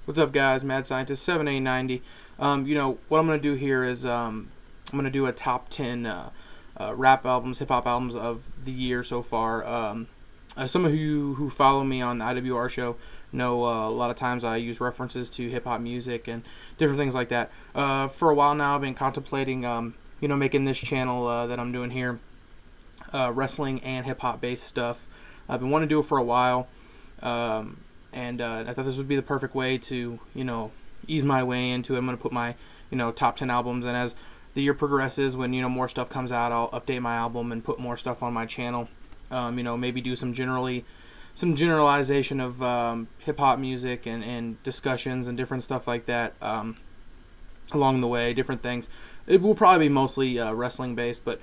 What's up, guys? Mad Scientist 7890. What I'm gonna do here is I'm gonna do a top 10 rap albums, hip hop albums of the year so far. Some of you who follow me on the IWR show know a lot of times I use references to hip hop music and different things like that. For a while now, I've been contemplating, making this channel that I'm doing here, wrestling and hip hop based stuff. I've been wanting to do it for a while. And I thought this would be the perfect way to, ease my way into it. I'm going to put my, top 10 albums, and as the year progresses, when, more stuff comes out, I'll update my album and put more stuff on my channel. Maybe do some generalization of hip-hop music and discussions and different stuff like that along the way, different things. It will probably be mostly wrestling-based, but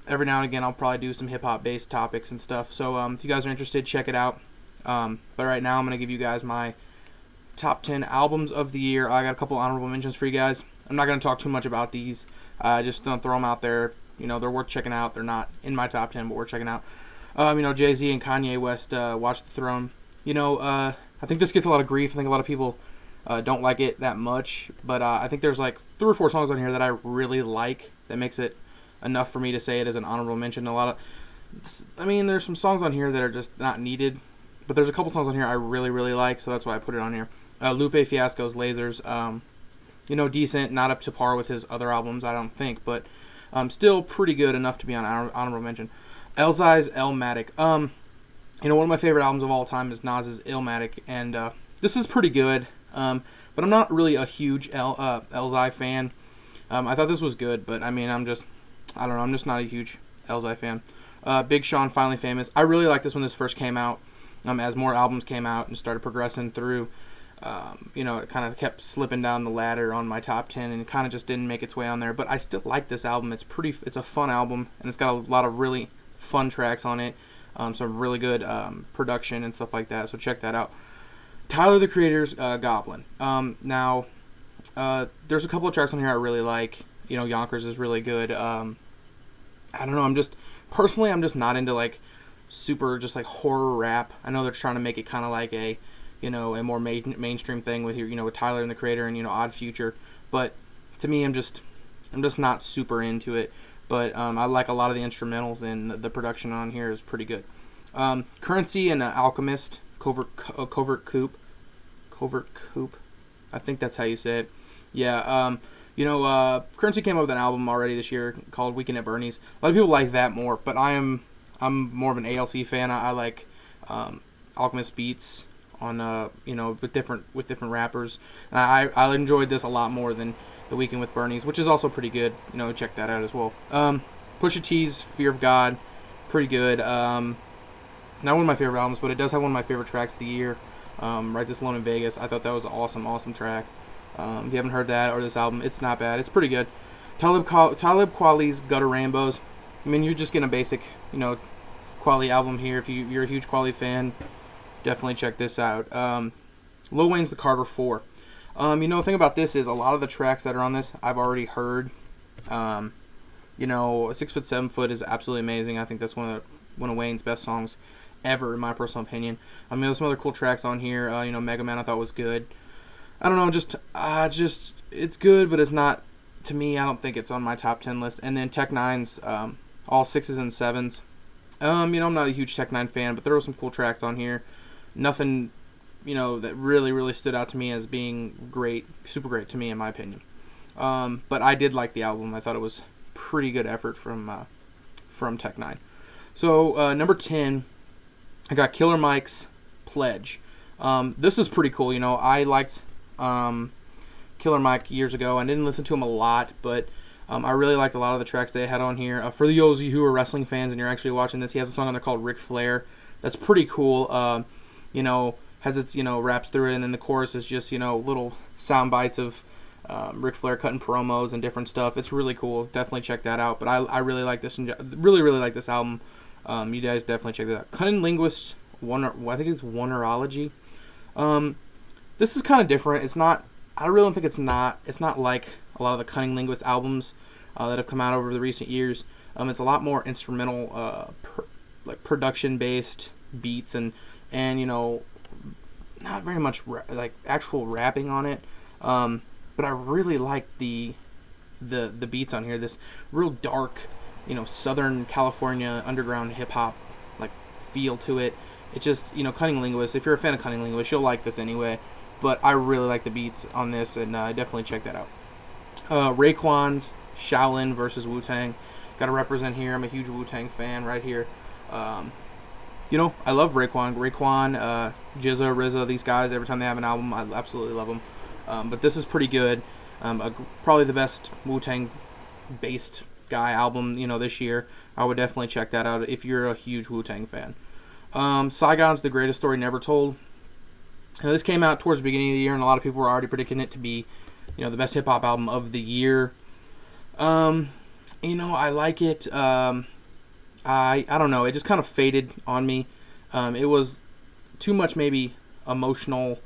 every now and again I'll probably do some hip-hop based topics and stuff. So if you guys are interested, check it out. But right now I'm going to give you guys my top 10 albums of the year. I got a couple honorable mentions for you guys. I'm not going to talk too much about these. Just don't throw them out there. They're worth checking out. They're not in my top 10, but worth checking out. Jay-Z and Kanye West, Watch the Throne. I think this gets a lot of grief. I think a lot of people don't like it that much. But I think there's like 3 or 4 songs on here that I really like that makes it enough for me to say it as an honorable mention. There's some songs on here that are just not needed. But there's a couple songs on here I really, really like, so that's why I put it on here. Lupe Fiasco's Lasers, decent, not up to par with his other albums, I don't think, but still pretty good enough to be on honorable mention. Elzai's Illmatic. One of my favorite albums of all time is Nas's Illmatic, and this is pretty good, but I'm not really a huge Elzai fan. I thought this was good, but I'm just not a huge Elzai fan. Big Sean, Finally Famous. I really liked this when this first came out. As more albums came out and started progressing through, it kind of kept slipping down the ladder on my top 10 and it kind of just didn't make its way on there. But I still like this album. It's a fun album, and it's got a lot of really fun tracks on it. Some really good production and stuff like that. So check that out. Tyler, the Creator's Goblin. Now, there's a couple of tracks on here I really like. Yonkers is really good. I don't know. I'm just not into like super just like horror rap. I know they're trying to make it kind of like a more mainstream thing with with Tyler and the Creator and Odd Future, but to me I'm just not super into it. But I like a lot of the instrumentals, and the production on here is pretty good. Currency and Alchemist, Covert Coup, I think that's how you say it. Yeah. Currency came up with an album already this year called Weekend at Bernie's. A lot of people like that more, but I'm more of an ALC fan. I like Alchemist beats on with different rappers. I enjoyed this a lot more than The Weekend with Bernie's, which is also pretty good. Check that out as well. Pusha T's Fear of God, pretty good. Not one of my favorite albums, but it does have one of my favorite tracks of the year. Right This Alone in Vegas. I thought that was an awesome track. If you haven't heard that or this album, it's not bad. It's pretty good. Talib Kweli's Gutter Rainbows. You're just getting a basic, Kweli album here. If you're a huge Kweli fan, definitely check this out. Lil Wayne's The Carter 4. The thing about this is a lot of the tracks that are on this I've already heard. 6 Foot 7 Foot is absolutely amazing. I think that's one of Wayne's best songs ever, in my personal opinion. There's some other cool tracks on here. Mega Man I thought was good. I don't know, just it's good, but it's not, to me, I don't think it's on my top 10 list. And then Tech Nine's all 6s and 7s. I'm not a huge Tech 9 fan, but there were some cool tracks on here. Nothing, that really, really stood out to me as being great, super great to me, in my opinion. But I did like the album. I thought it was pretty good effort from Tech 9. So, number 10, I got Killer Mike's Pledge. This is pretty cool. I liked Killer Mike years ago. I didn't listen to him a lot, but I really liked a lot of the tracks they had on here. For those of you who are wrestling fans and you're actually watching this, he has a song on there called Ric Flair. That's pretty cool. Has its, raps through it, and then the chorus is just, little sound bites of Ric Flair cutting promos and different stuff. It's really cool. Definitely check that out. But I really like this, really, really like this album. You guys definitely check that out. CunninLynguist, I think it's Oneirology. This is kind of different. I really don't think it's not like a lot of the CunninLynguist albums that have come out over the recent years. It's a lot more instrumental, production based beats and not very much like actual rapping on it, but I really like the beats on here. This real dark, Southern California underground hip hop like feel to it. It just, CunninLynguist. If you're a fan of CunninLynguist, you'll like this anyway. But I really like the beats on this, and definitely check that out. Raekwon, Shaolin versus Wu-Tang. Got to represent here. I'm a huge Wu-Tang fan right here. I love Raekwon. Raekwon, Jizza, RZA, these guys, every time they have an album, I absolutely love them. But this is pretty good. Probably the best Wu-Tang based guy album, this year. I would definitely check that out if you're a huge Wu-Tang fan. Saigon's The Greatest Story Never Told. Now, this came out towards the beginning of the year, and a lot of people were already predicting it to be, the best hip-hop album of the year. I like it. I don't know. It just kind of faded on me. It was too much maybe emotional,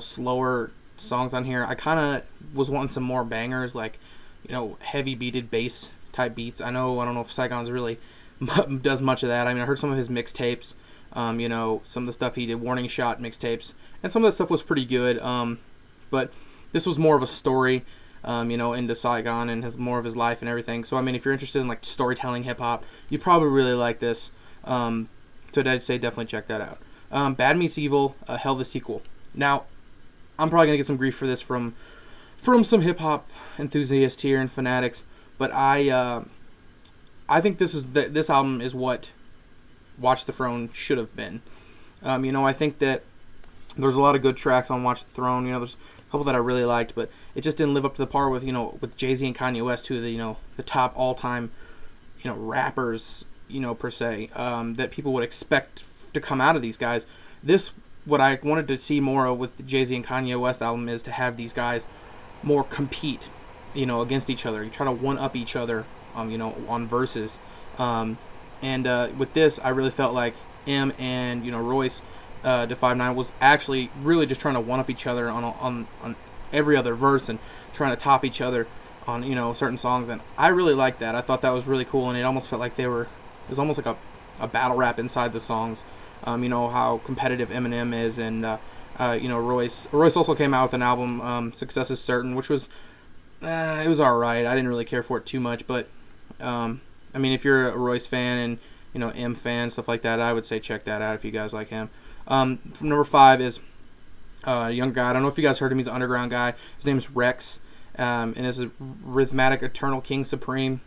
slower songs on here. I kind of was wanting some more bangers, like, heavy beated bass type beats. I don't know if Saigon's really does much of that. I mean, I heard some of his mixtapes, some of the stuff he did, Warning Shot mixtapes, and some of that stuff was pretty good. But this was more of a story, into Saigon and more of his life and everything. So, I mean, if you're interested in, like, storytelling hip-hop, you probably really like this. So I'd say definitely check that out. Bad Meets Evil, Hell the Sequel. Now, I'm probably going to get some grief for this from some hip-hop enthusiasts here and fanatics, but I think this album is what Watch the Throne should have been. I think that there's a lot of good tracks on Watch the Throne. There's a couple that I really liked, but it just didn't live up to the par with Jay-Z and Kanye West, two of the top all-time rappers per se, that people would expect to come out of these guys. What I wanted to see more of with the Jay-Z and Kanye West album is to have these guys more compete against each other. You try to one-up each other on verses, and with this I really felt like M and Royce to 5'9" was actually really just trying to one up each other on every other verse and trying to top each other on certain songs, and I really liked that. I thought that was really cool, and it almost felt like it was almost like a battle rap inside the songs. How competitive Eminem is, and Royce also came out with an album, Success Is Certain, which was it was alright. I didn't really care for it too much, but I mean, if you're a Royce fan and M fan, stuff like that, I would say check that out if you guys like him. Number 5 is a young guy. I don't know if you guys heard him. He's an underground guy. His name is Reks, and this is Rhythmatic, Eternal King Supreme.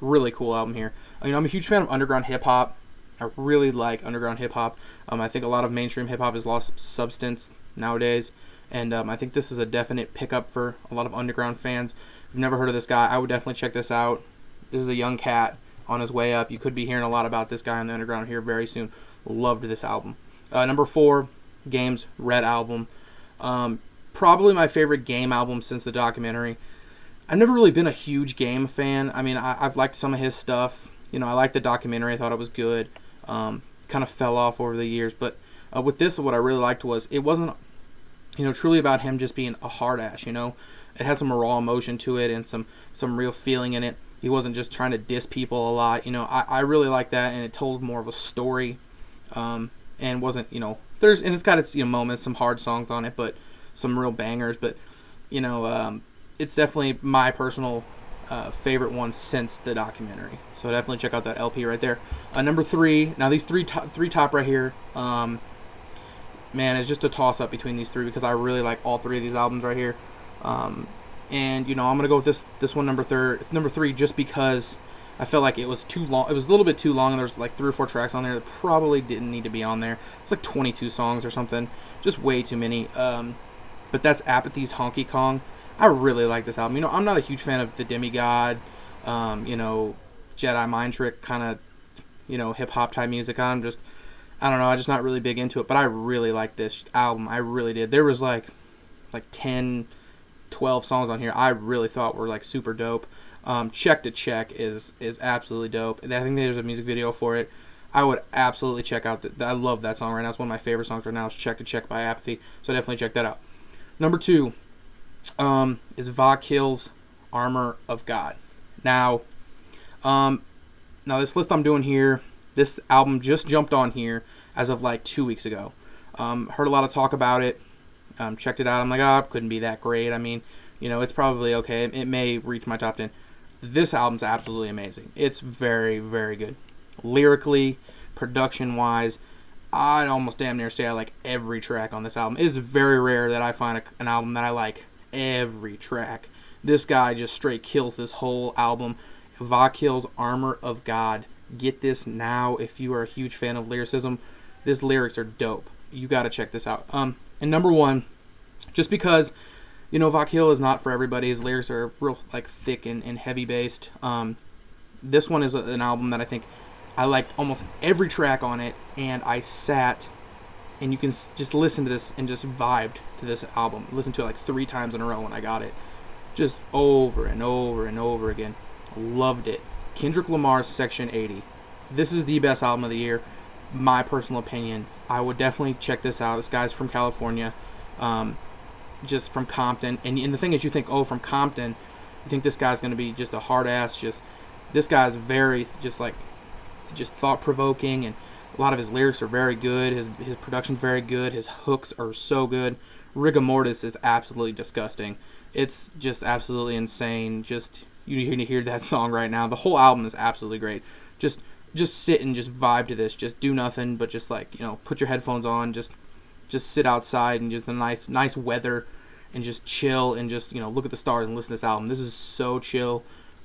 Really cool album here. I'm a huge fan of underground hip hop. I really like underground hip hop. I think a lot of mainstream hip hop has lost substance nowadays, and I think this is a definite pickup for a lot of underground fans. If you've never heard of this guy, I would definitely check this out. This is a young cat on his way up. You could be hearing a lot about this guy in the underground here very soon. Loved this album. Number 4, Game's Red album. Probably my favorite Game album since the documentary. I've never really been a huge Game fan. I mean, I've liked some of his stuff. I liked the documentary. I thought it was good. Kind of fell off over the years. But with this, what I really liked was it wasn't, truly about him just being a hard ass, It had some raw emotion to it and some real feeling in it. He wasn't just trying to diss people a lot. I really liked that, and it told more of a story. And wasn't, it's got its moments, some hard songs on it, but some real bangers. But it's definitely my personal favorite one since the documentary. So definitely check out that LP right there. Number 3. Now these three top right here. Man, it's just a toss up between these three because I really like all three of these albums right here. And I'm gonna go with this one number 3 just because I felt like it was too long. It was a little bit too long, and there's like 3 or 4 tracks on there that probably didn't need to be on there. It's like 22 songs or something, just way too many. But that's Apathy's Honky Kong. I really like this album. I'm not a huge fan of the Demigod, Jedi Mind Trick kind of, hip hop type music. I don't know. I'm just not really big into it. But I really like this album. I really did. There was like 10, 12 songs on here I really thought were like super dope. Check to Check is absolutely dope. And I think there's a music video for it. I would absolutely check out I love that song right now. It's one of my favorite songs right now. It's Check to Check by Apathy. So definitely check that out. Number 2 is Vakill's Armor of God. Now this list I'm doing here, this album just jumped on here as of like 2 weeks ago. Heard a lot of talk about it. Checked it out. I'm like, oh, it couldn't be that great. I mean, it's probably okay. It may reach my top 10. This album's absolutely amazing. It's very, very good. Lyrically, production-wise, I'd almost damn near say I like every track on this album. It is very rare that I find an album that I like every track. This guy just straight kills this whole album. Vakill's Armor of God. Get this now if you are a huge fan of lyricism. His lyrics are dope. You got to check this out. And number one, just because Vakill is not for everybody. His lyrics are real thick and heavy based. This one is an album that I think I liked almost every track on it, and I sat and you can just listen to this and just vibed to this album. Listened to it 3 times in a row when I got it, just over and over and over again. Loved it. Kendrick Lamar's Section 80. This is the best album of the year, my personal opinion. I would definitely check this out. This guy's from California. Just from Compton, and the thing is, you think, from Compton, you think this guy's going to be just a hard ass. This guy's very just thought-provoking, and a lot of his lyrics are very good. His production's very good. His hooks are so good. Rigor Mortis is absolutely disgusting. It's just absolutely insane. Just you need to hear that song right now. The whole album is absolutely great. Just sit and just vibe to this. Just do nothing but just put your headphones on. Just sit outside and just the nice weather and just chill and just look at the stars and listen to this album. This is so chill,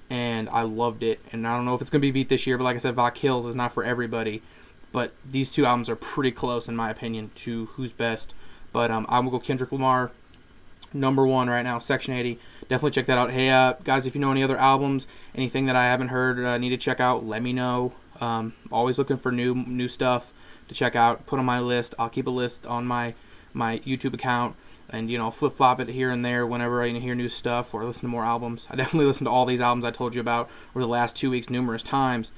and I loved it. And I don't know if it's gonna be beat this year, but like I said, Vakill's is not for everybody. But these two albums are pretty close in my opinion to who's best. But I'm gonna go Kendrick Lamar, number 1 right now. Section 80. Definitely check that out. Hey guys, if you know any other albums, anything that I haven't heard, need to check out, let me know. Always looking for new stuff to check out, put on my list. I'll keep a list on my YouTube account, and flip-flop it here and there whenever I hear new stuff or listen to more albums. I definitely listened to all these albums I told you about over the last 2 weeks numerous times.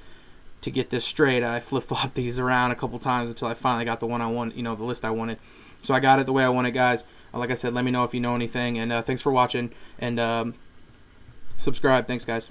To get this straight, I flip-flopped these around a couple times until I finally got the one I want, the list I wanted. So I got it the way I want it, guys. Like I said, let me know if you know anything, and thanks for watching, and subscribe. Thanks, guys.